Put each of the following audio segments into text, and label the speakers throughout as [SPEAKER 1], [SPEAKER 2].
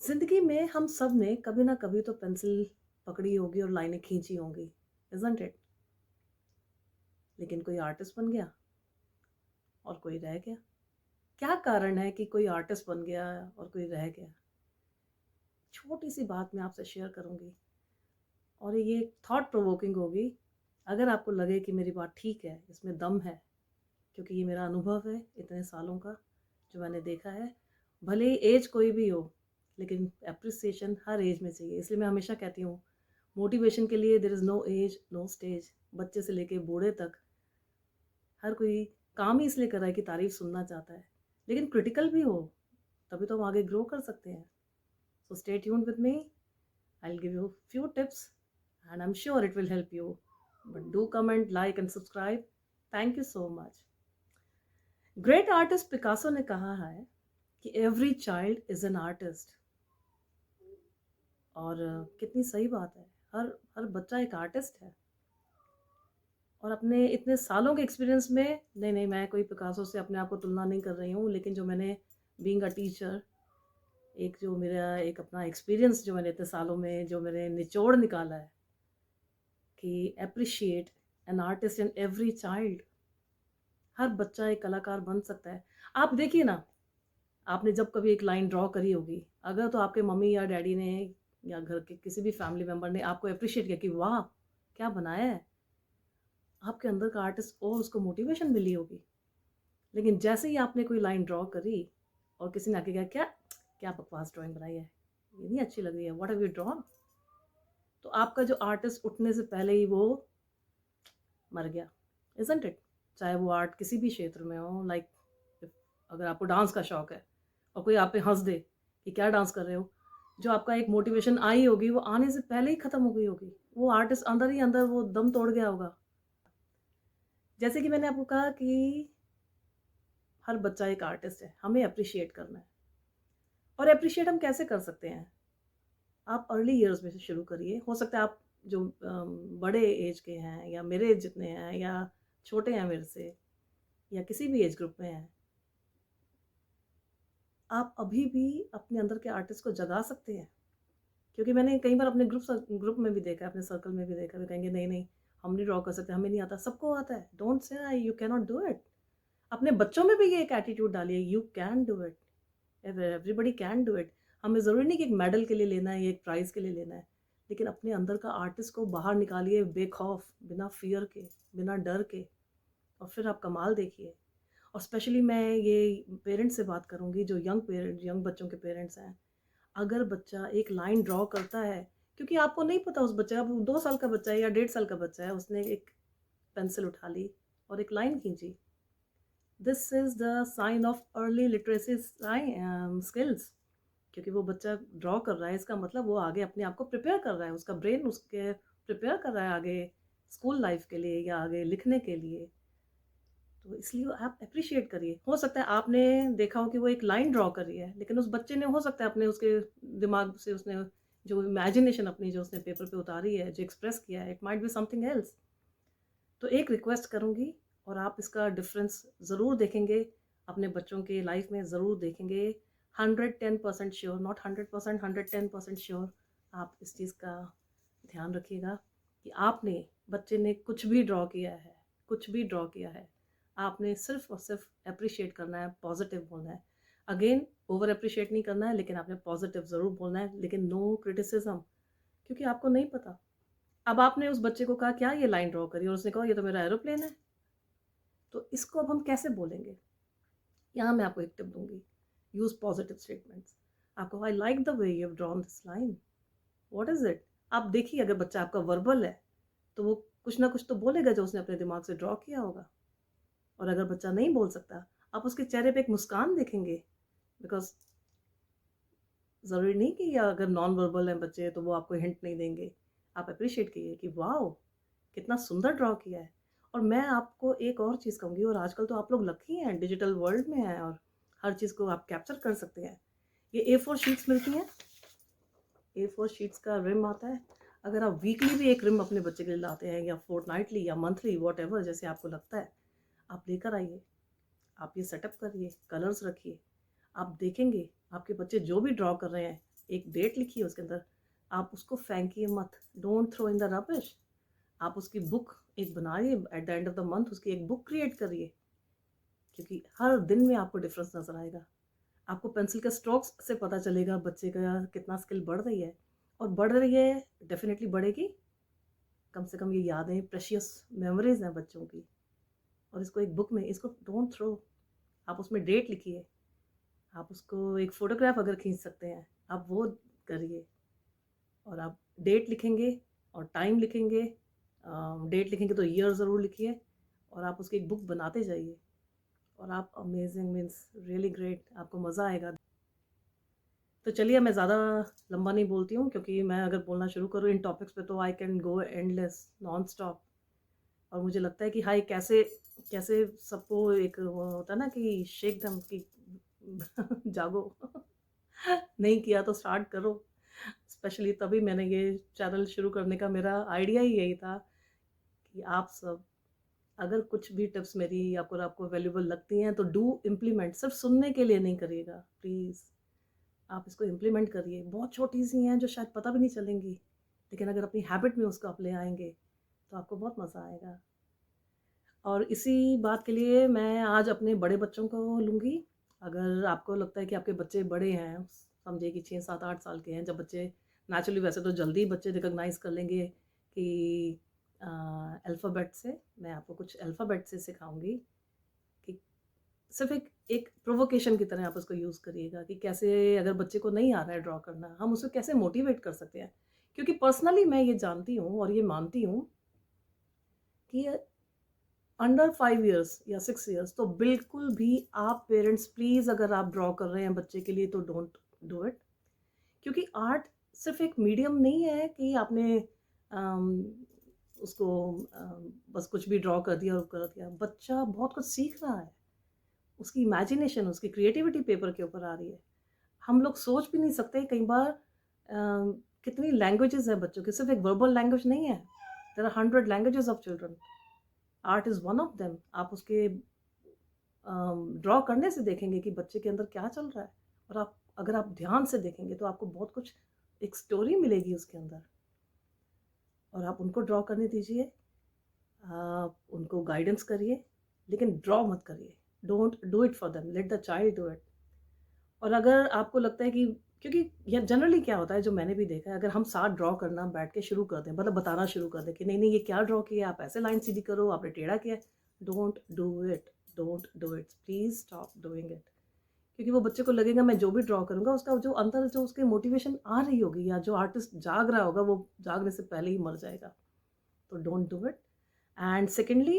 [SPEAKER 1] ज़िंदगी में हम सब ने कभी ना कभी तो पेंसिल पकड़ी होगी और लाइनें खींची होंगी, इज़न्ट इट? लेकिन कोई आर्टिस्ट बन गया और कोई रह गया। क्या कारण है कि कोई आर्टिस्ट बन गया और कोई रह गया? छोटी-सी बात मैं आपसे शेयर करूँगी और ये थॉट प्रोवोकिंग होगी। अगर आपको लगे कि मेरी बात ठीक है, इसमें दम है, क्योंकि ये मेरा अनुभव है इतने सालों का, जो मैंने देखा है। भले ही ऐज कोई भी हो, लेकिन एप्रिसिएशन हर ऐज में चाहिए। इसलिए मैं हमेशा कहती हूँ, मोटिवेशन के लिए there is no age, no stage. बच्चे से लेके बूढ़े तक हर कोई काम ही इसलिए कर रहा है कि तारीफ़ सुनना चाहता है। लेकिन क्रिटिकल भी हो, तभी तो हम आगे ग्रो कर सकते हैं। So stay tuned with me, I will give you few tips and I am sure it will help you. But do comment, like and subscribe. Thank you so much. Great artist Picasso ने कहा है कि every child is an artist. और कितनी सही बात है। हर हर बच्चा एक आर्टिस्ट है। और अपने इतने सालों के एक्सपीरियंस में नहीं, मैं कोई पिकासो से अपने आप को तुलना नहीं कर रही हूँ, लेकिन जो मैंने बीइंग अ टीचर, एक जो मेरा एक अपना एक्सपीरियंस जो मैंने इतने सालों में जो मैंने निचोड़ निकाला है कि appreciate an artist in every child. हर बच्चा एक कलाकार बन सकता है। आप देखिए ना, आपने जब कभी एक लाइन ड्रॉ करी होगी, अगर तो आपके मम्मी या डैडी ने या घर के किसी भी फैमिली मेंबर ने आपको एप्रिशिएट किया कि वाह! क्या बनाया है, आपके अंदर का आर्टिस्ट और उसको मोटिवेशन मिली होगी। लेकिन जैसे ही आपने कोई लाइन ड्रॉ करी और किसी ने आके कहा, क्या क्या बकवास ड्राइंग बनाई है, ये नहीं अच्छी लग रही है, व्हाट हैव यू ड्रॉन? तो आपका जो आर्टिस्ट उठने से पहले ही वो मर गया, इज़न्ट इट? चाहे वो आर्ट किसी भी क्षेत्र में हो, लाइक अगर आपको डांस का शौक है और कोई आप पे हंस दे कि क्या डांस कर रहे हो, जो आपका एक मोटिवेशन आई होगी वो आने से पहले ही खत्म हो गई होगी। वो आर्टिस्ट अंदर ही अंदर वो दम तोड़ गया होगा। जैसे कि मैंने आपको कहा कि हर बच्चा एक आर्टिस्ट है, हमें एप्रिशिएट करना है। और एप्रिशिएट हम कैसे कर सकते हैं? आप अर्ली ईयर्स में से शुरू करिए। हो सकता है आप जो बड़े एज के हैं या मेरे जितने हैं या छोटे हैं मेरे से या किसी भी एज ग्रुप में हैं, आप अभी भी अपने अंदर के आर्टिस्ट को जगा सकते हैं। क्योंकि मैंने कई बार अपने ग्रुप में भी देखा है, अपने सर्कल में भी देखा है, वो कहेंगे नहीं, हम नहीं ड्रॉ कर सकते, हमें नहीं आता। सबको आता है। Don't say I you can not do it. अपने बच्चों में भी ये एक एटीट्यूड डालिए, you can do it. Everybody can do it. हमें ज़रूरी नहीं कि एक मेडल के लिए लेना है या एक प्राइज़ के लिए लेना है, लेकिन अपने अंदर का आर्टिस्ट को बाहर निकालिए बेखौफ, बिना फ़ियर के, बिना डर के, और फिर आप कमाल देखिए। और स्पेशली मैं ये पेरेंट्स से बात करूँगी जो यंग बच्चों के पेरेंट्स हैं। अगर बच्चा एक लाइन ड्रॉ करता है, क्योंकि आपको नहीं पता उस बच्चे का, अब 2 साल का बच्चा है या 1.5 साल का बच्चा है, उसने एक पेंसिल उठा ली और एक लाइन खींची। This is the sign of early literacy skills. क्योंकि वो बच्चा ड्रॉ कर रहा है, इसका मतलब वो आगे अपने आप को प्रिपेयर कर रहा है, उसका ब्रेन उसके प्रिपेयर कर रहा है आगे स्कूल लाइफ के लिए या आगे लिखने के लिए। तो इसलिए आप एप्रिशिएट करिए। हो सकता है आपने देखा हो कि वो एक लाइन ड्रॉ करी है, लेकिन उस बच्चे ने हो सकता है अपने उसके दिमाग से उसने जो इमेजिनेशन अपनी जो उसने पेपर पे उतारी है, जो एक्सप्रेस किया है, it might be something else. तो एक रिक्वेस्ट करूँगी और आप इसका डिफ़रेंस ज़रूर देखेंगे, अपने बच्चों के लाइफ़ में ज़रूर देखेंगे। 110% श्योर, नॉट 100%, 110% श्योर। आप इस चीज़ का ध्यान रखिएगा कि आपने बच्चे ने कुछ भी ड्रॉ किया है, कुछ भी ड्रॉ किया है, आपने सिर्फ़ और सिर्फ़ एप्रिशिएट करना है, पॉज़िटिव बोलना है। अगेन ओवर एप्रिशिएट नहीं करना है, लेकिन आपने पॉज़िटिव ज़रूर बोलना है, लेकिन नो क्रिटिसिज़्म, क्योंकि आपको नहीं पता। अब आपने उस बच्चे को कहा क्या ये लाइन ड्रॉ करी और उसने कहा ये तो मेरा एरोप्लेन है। तो इसको अब हम कैसे बोलेंगे? यहाँ मैं आपको एक टिप दूँगी, यूज़ पॉज़िटिव स्टेटमेंट्स। आपको I like the way you have drawn this line, what is it? आप देखिए अगर बच्चा आपका वर्बल है, तो वो कुछ ना कुछ तो बोलेगा जो उसने अपने दिमाग से ड्रॉ किया होगा। और अगर बच्चा नहीं बोल सकता, आप उसके चेहरे पे एक मुस्कान देखेंगे, बिकॉज़ ज़रूरी नहीं कि अगर नॉन वर्बल हैं बच्चे तो वो आपको हिंट नहीं देंगे। आप एप्रिशिएट कीजिए कि वॉव! कितना सुंदर ड्रॉ किया है। और मैं आपको एक और चीज़ कहूँगी, और आजकल तो आप लोग लकी हैं, डिजिटल वर्ल्ड में हैं और हर चीज़ को आप कैप्चर कर सकते हैं। ये ए4 शीट्स मिलती हैं, ए4 शीट्स का रिम आता है। अगर आप वीकली भी एक रिम अपने बच्चे के लिए लाते हैं या फोर्टनाइटली या मंथली व्हाटएवर जैसे आपको लगता है, आप लेकर आइए। आप ये सेटअप करिए, कलर्स रखिए। आप देखेंगे आपके बच्चे जो भी ड्रॉ कर रहे हैं, एक डेट लिखिए उसके अंदर, आप उसको फेंकिए मत, don't throw in the rubbish. आप उसकी बुक एक बनाइए, at the end of the month उसकी एक बुक क्रिएट करिए, क्योंकि हर दिन में आपको डिफरेंस नज़र आएगा। आपको पेंसिल के स्ट्रोक्स से पता चलेगा बच्चे का कितना स्किल बढ़ रही है, और बढ़ रही है, डेफिनेटली बढ़ेगी। कम से कम ये यादें, प्रेशियस मेमोरीज हैं बच्चों की, और इसको एक बुक में, इसको डोंट थ्रो, आप उसमें डेट लिखिए, आप उसको एक फ़ोटोग्राफ अगर खींच सकते हैं, आप वो करिए। और आप डेट लिखेंगे और टाइम लिखेंगे, डेट लिखेंगे तो ईयर ज़रूर लिखिए, और आप उसकी एक बुक बनाते जाइए, और आप अमेजिंग, मीन्स रियली ग्रेट, आपको मज़ा आएगा। तो चलिए, मैं ज़्यादा लंबा नहीं बोलती हूँ, क्योंकि मैं अगर बोलना शुरू करूँ इन टॉपिक्स पे तो I can go endless, non stop. और मुझे लगता है कि हाई कैसे कैसे सबको एक वो होता है ना कि शेक दम कि जागो। नहीं किया तो स्टार्ट करो। स्पेशली तभी मैंने ये चैनल शुरू करने का मेरा आइडिया ही यही था कि आप सब अगर कुछ भी टिप्स मेरी आपको वैल्यूबल लगती हैं तो डू इम्प्लीमेंट, सिर्फ सुनने के लिए नहीं करिएगा प्लीज़, आप इसको इम्प्लीमेंट करिए। बहुत छोटी सी हैं जो शायद पता भी नहीं चलेंगी, लेकिन अगर अपनी हैबिट में उसको आप ले आएंगे तो आपको बहुत मज़ा आएगा। और इसी बात के लिए मैं आज अपने बड़े बच्चों को लूँगी। अगर आपको लगता है कि आपके बच्चे बड़े हैं, समझिए कि 6, 7, 8 साल के हैं, जब बच्चे नेचुरली, वैसे तो जल्दी बच्चे रिकॉग्नाइज़ कर लेंगे कि अल्फ़ाबेट से, मैं आपको कुछ अल्फ़ाबेट से सिखाऊँगी कि सिर्फ़ एक एक प्रोवोकेशन की तरह आप उसको यूज़ करिएगा कि कैसे, अगर बच्चे को नहीं आ रहा है ड्रॉ करना, हम उसको कैसे मोटिवेट कर सकते हैं। क्योंकि पर्सनली मैं ये जानती हूँ और ये मानती हूँ कि अंडर 5 इयर्स या 6 इयर्स तो बिल्कुल भी, आप पेरेंट्स प्लीज़, अगर आप ड्रॉ कर रहे हैं बच्चे के लिए तो डोंट डू इट। क्योंकि आर्ट सिर्फ एक मीडियम नहीं है कि आपने अम, उसको बस कुछ भी ड्रॉ कर दिया और कर दिया। बच्चा बहुत कुछ सीख रहा है, उसकी इमेजिनेशन, उसकी क्रिएटिविटी पेपर के ऊपर आ रही है। हम लोग सोच भी नहीं सकते कई बार कितनी लैंग्वेजेस हैं बच्चों की, सिर्फ एक वर्बल लैंग्वेज नहीं है। There are 100 languages of children, art is one of them. आप उसके ड्रॉ करने से देखेंगे कि बच्चे के अंदर क्या चल रहा है, और आप अगर आप ध्यान से देखेंगे तो आपको बहुत कुछ, एक स्टोरी मिलेगी उसके अंदर। और आप उनको ड्रॉ करने दीजिए, आप उनको गाइडेंस करिए, लेकिन ड्रॉ मत करिए। Don't do it for them, let the child do it. और अगर आपको लगता है कि, क्योंकि ये जनरली क्या होता है जो मैंने भी देखा है, अगर हम साथ ड्रॉ करना बैठ के शुरू कर दें, मतलब बताना शुरू कर दें कि नहीं नहीं ये क्या ड्रॉ किया, आप ऐसे लाइन सीधी करो, आपने टेढ़ा किया, don't do it, don't do it, please stop doing it. क्योंकि वो बच्चे को लगेगा मैं जो भी ड्रॉ करूँगा उसका जो अंदर जो उसके मोटिवेशन आ रही होगी, या जो आर्टिस्ट जाग रहा होगा वो जागने से पहले ही मर जाएगा। तो don't do it. And secondly,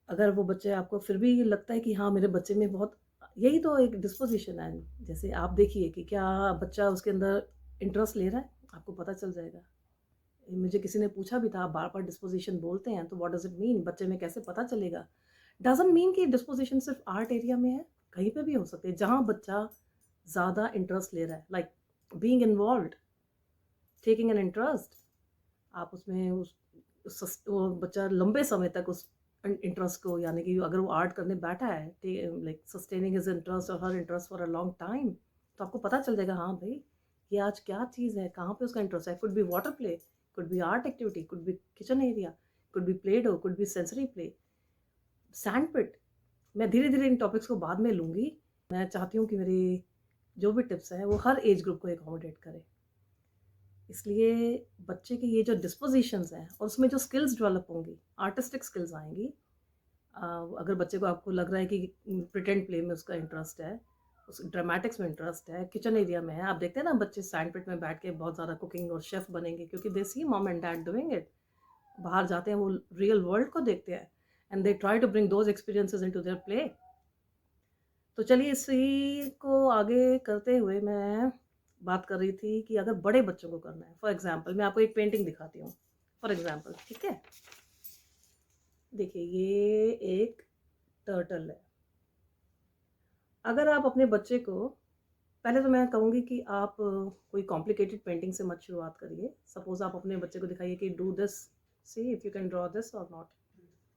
[SPEAKER 1] अगर वो बच्चे, आपको फिर भी लगता है कि हाँ मेरे बच्चे में बहुत, यही तो एक डिस्पोजिशन है, जैसे आप देखिए कि क्या बच्चा उसके अंदर इंटरेस्ट ले रहा है, आपको पता चल जाएगा। मुझे किसी ने पूछा भी था, आप बार बार डिस्पोजिशन बोलते हैं तो व्हाट डज इट मीन, बच्चे में कैसे पता चलेगा। डजंट मीन कि डिस्पोजिशन सिर्फ आर्ट एरिया में है, कहीं पे भी हो सकते हैं जहाँ बच्चा ज़्यादा इंटरेस्ट ले रहा है, like being involved, taking an interest. आप उसमें वो बच्चा लंबे समय तक उस इंटरेस्ट को, यानी कि अगर वो आर्ट करने बैठा है, लाइक सस्टेनिंग हिज इंटरेस्ट और हर interest for a long time, तो आपको पता चल जाएगा हाँ भाई ये आज क्या चीज़ है, कहाँ पे उसका इंटरेस्ट है। Could be water play, could be art activity, could be kitchen area, could be play dough, could be sensory play, sand pit. मैं धीरे धीरे इन टॉपिक्स को बाद में लूँगी। मैं चाहती हूँ कि मेरी जो भी टिप्स हैं वो हर एज ग्रुप को एकोमोडेट करे। इसलिए बच्चे की ये जो डिस्पोजिशंस हैं और उसमें जो स्किल्स डेवलप होंगी, आर्टिस्टिक स्किल्स आएंगी। अगर बच्चे को, आपको लग रहा है कि प्रिटेंड प्ले में उसका इंटरेस्ट है, उस ड्रामेटिक्स में इंटरेस्ट है, किचन एरिया में है, आप देखते हैं ना बच्चे सैंड पिट में बैठ के बहुत ज़्यादा कुकिंग और शेफ़ बनेंगे क्योंकि they see mom and dad doing it. बाहर जाते हैं, वो रियल वर्ल्ड को देखते हैं, and they try to bring those experiences into their play. तो चलिए, इसी को आगे करते हुए मैं बात कर रही थी कि अगर बड़े बच्चों को करना है, फॉर एग्जांपल मैं आपको एक पेंटिंग दिखाती हूँ, फॉर एग्जांपल, ठीक है। देखिए ये एक टर्टल है। अगर आप अपने बच्चे को, पहले तो मैं कहूँगी कि आप कोई कॉम्प्लिकेटेड पेंटिंग से मत शुरुआत करिए। सपोज आप अपने बच्चे को दिखाइए कि do this, see if you can draw this और not,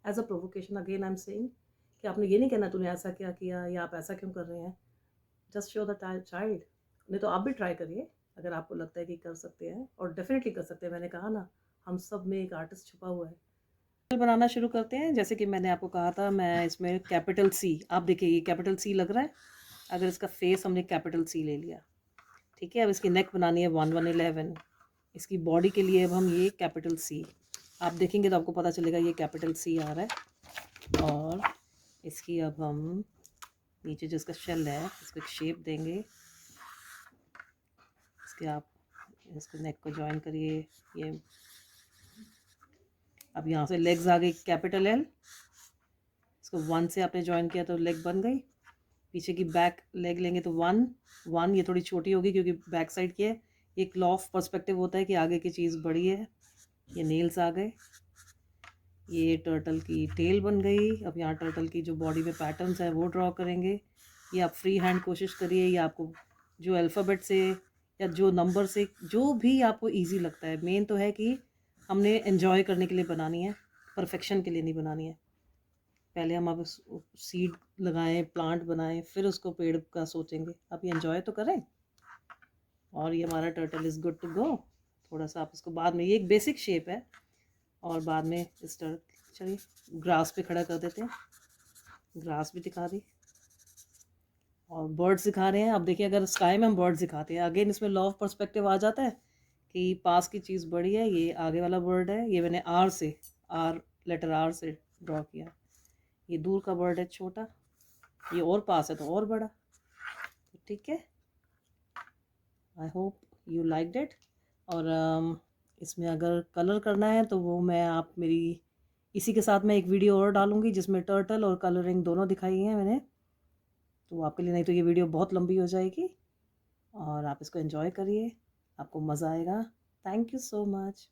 [SPEAKER 1] as a provocation. Again I am saying कि आपने ये नहीं कहना तूने ऐसा क्या किया या आप ऐसा क्यों कर रहे हैं। जस्ट शो द चाइल्ड नहीं तो आप भी ट्राई करिए अगर आपको लगता है कि कर सकते हैं, और डेफिनेटली कर सकते हैं। मैंने कहा ना, हम सब में एक आर्टिस्ट छुपा हुआ है। बनाना शुरू करते हैं। जैसे कि मैंने आपको कहा था, मैं इसमें कैपिटल सी, आप देखिए ये कैपिटल सी लग रहा है। अगर इसका फेस हमने कैपिटल सी ले लिया, ठीक है। अब इसकी नेक बनानी है 1111, इसकी बॉडी के लिए अब हम ये कैपिटल सी, आप देखेंगे तो आपको पता चलेगा ये कैपिटल सी आ रहा है। और इसकी अब हम नीचे जो इसका शेल है इसको एक शेप देंगे। इसके आप इसको नेक को ज्वाइन करिए। ये अब यहाँ से लेग्स आ गई कैपिटल एल, इसको 1 से आपने ज्वाइन किया तो लेग बन गई। पीछे की बैक लेग लेंगे तो 1 1, ये थोड़ी छोटी होगी क्योंकि बैक साइड की है। एक लॉ ऑफ पर्सपेक्टिव होता है कि आगे की चीज़ बड़ी है। ये नेल्स आ गए। ये टर्टल की टेल बन गई। अब यहाँ टर्टल की जो बॉडी में पैटर्न्स है वो ड्रॉ करेंगे। ये आप फ्री हैंड कोशिश करिए, या आपको जो अल्फ़ाबेट से या जो नंबर से जो भी आपको इजी लगता है। मेन तो है कि हमने एंजॉय करने के लिए बनानी है, परफेक्शन के लिए नहीं बनानी है। पहले हम अब सीड लगाएं, प्लांट बनाएं, फिर उसको पेड़ का सोचेंगे। अब ये एंजॉय तो करें। और ये हमारा turtle is good to go. थोड़ा सा आप इसको बाद में, ये एक बेसिक शेप है, और बाद में इस चलिए ग्रास पे खड़ा कर देते हैं। ग्रास भी दिखा दी और बर्ड्स दिखा रहे हैं। अब देखिए अगर स्काई में हम बर्ड्स दिखाते हैं, अगेन इसमें लॉ ऑफ पर्सपेक्टिव आ जाता है कि पास की चीज़ बड़ी है। ये आगे वाला बर्ड है, ये मैंने आर लेटर आर से ड्रॉ किया। ये दूर का बर्ड है छोटा, ये और पास है तो और बड़ा। ठीक है, I hope you liked it. और इसमें अगर कलर करना है तो वो मैं आप मेरी इसी के साथ मैं एक वीडियो और डालूंगी जिसमें टर्टल और कलरिंग दोनों दिखाई है मैंने, तो आपके लिए, नहीं तो ये वीडियो बहुत लंबी हो जाएगी। और आप इसको एंजॉय करिए, आपको मज़ा आएगा। Thank you so much.